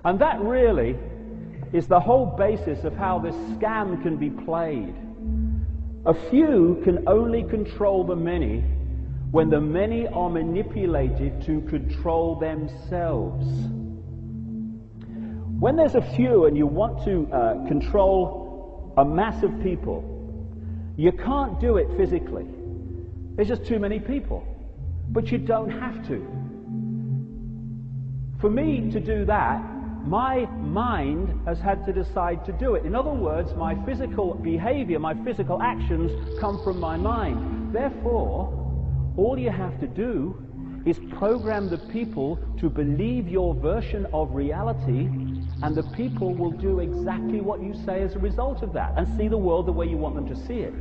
And that really is the whole basis of how this scam can be played. A few can only control the many when the many are manipulated to control themselves. When there's a few and you want to control a mass of people, you can't do it physically. There's just too many people. But you don't have to. For me to do that, my mind has had to decide to do it. In other words, my physical behavior, my physical actions come from my mind. Therefore, all you have to do is program the people to believe your version of reality, and the people will do exactly what you say as a result of that, and see the world the way you want them to see it.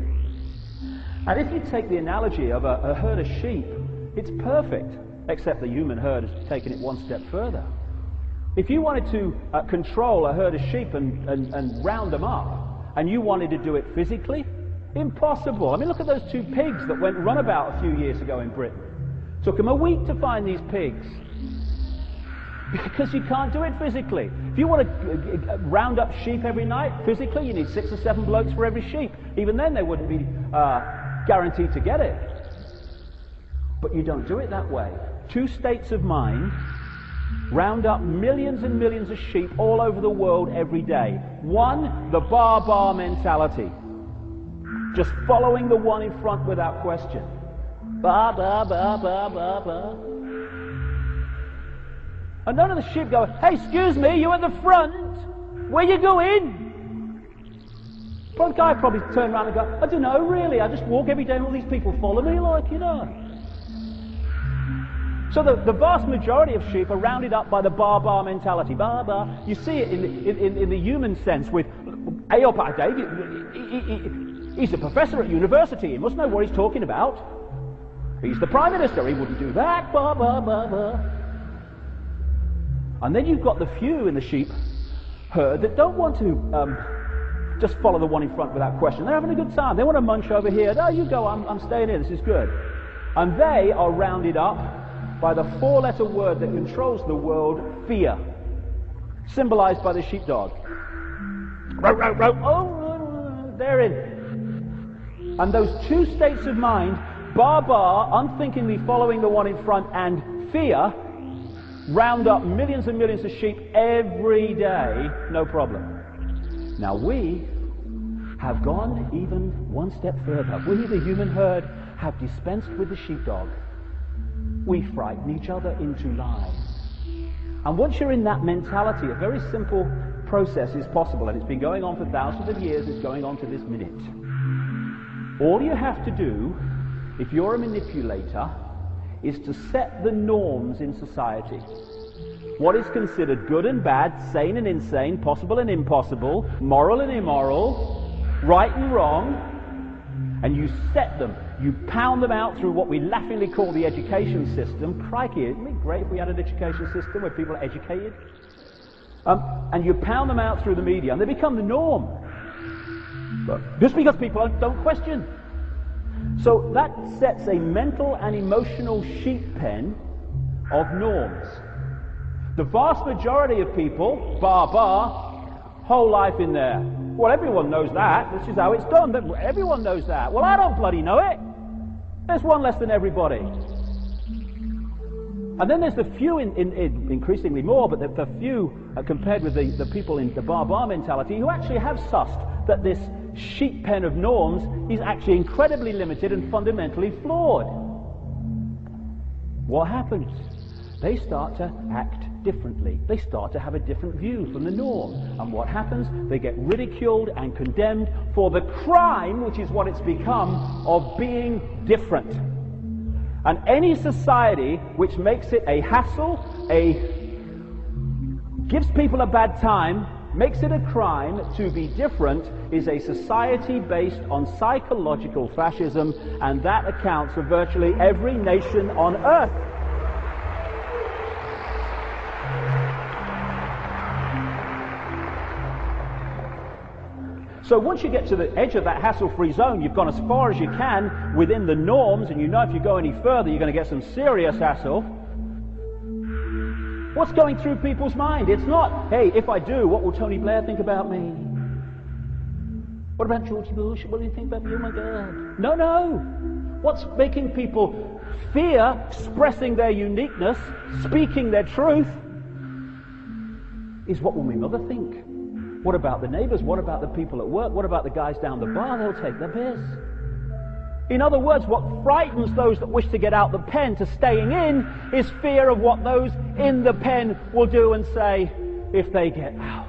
And if you take the analogy of a herd of sheep, it's perfect, except the human herd has taken it one step further. If you wanted to control a herd of sheep and round them up, and you wanted to do it physically, impossible. I mean, look at those two pigs that went runabout a few years ago in Britain. Took them a week to find these pigs. Because you can't do it physically. If you want to round up sheep every night, physically, you need 6 or 7 blokes for every sheep. Even then, they wouldn't be guaranteed to get it. But you don't do it that way. 2 states of mind round up millions and millions of sheep all over the world every day. 1, the bar mentality. Just following the one in front without question. Ba, ba, ba, ba, ba, ba. And none of the sheep go, "Hey, excuse me, you at the front? Where you going?" One guy probably turn around and go, "I don't know, really. I just walk every day and all these people follow me, like, you know." So the vast majority of sheep are rounded up by the bar mentality. Ba, ba. You see it in the human sense with Ayopa David. He's a professor at university. He must know what he's talking about. He's the Prime Minister. He wouldn't do that. Ba, ba, ba, ba. And then you've got the few in the sheep herd that don't want to just follow the one in front without question. They're having a good time. They want to munch over here. "No, you go. I'm staying here. This is good." And they are rounded up by the 4-letter word that controls the world, fear, symbolized by the sheepdog. Row, row, row. Oh, they're in. And those 2 states of mind, bar, unthinkingly following the one in front, and fear, round up millions and millions of sheep every day, no problem. Now we have gone even one step further. We, the human herd, have dispensed with the sheepdog. We frighten each other into lies. And once you're in that mentality, a very simple process is possible, and it's been going on for thousands of years. It's going on to this minute. All you have to do, if you're a manipulator, is to set the norms in society. What is considered good and bad, sane and insane, possible and impossible, moral and immoral, right and wrong, and you set them. You pound them out through what we laughingly call the education system. Crikey, isn't it great if we had an education system where people are educated? And you pound them out through the media, and they become the norm. But just because people don't question. So that sets a mental and emotional sheep pen of norms. The vast majority of people, whole life in there. Well, everyone knows that. This is how it's done. Everyone knows that. Well, I don't bloody know it. There's one less than everybody. And then there's the few, increasingly more, but the few compared with the people in the bar mentality who actually have sussed that this sheep pen of norms is actually incredibly limited and fundamentally flawed. What happens? They start to act differently. They start to have a different view from the norm. And what happens? They get ridiculed and condemned for the crime, which is what it's become, of being different. And any society which makes it a hassle, gives people a bad time, makes it a crime to be different, is a society based on psychological fascism, and that accounts for virtually every nation on earth. So once you get to the edge of that hassle-free zone, you've gone as far as you can within the norms, and you know if you go any further, you're going to get some serious hassle. What's going through people's mind? It's not, hey, if I do, what will Tony Blair think about me? What about George Bush? What do you think about me? Oh my God. No. What's making people fear expressing their uniqueness, speaking their truth, is what will my mother think? What about the neighbors? What about the people at work? What about the guys down the bar? They'll take the piss. In other words, what frightens those that wish to get out the pen to staying in is fear of what those in the pen will do and say if they get out.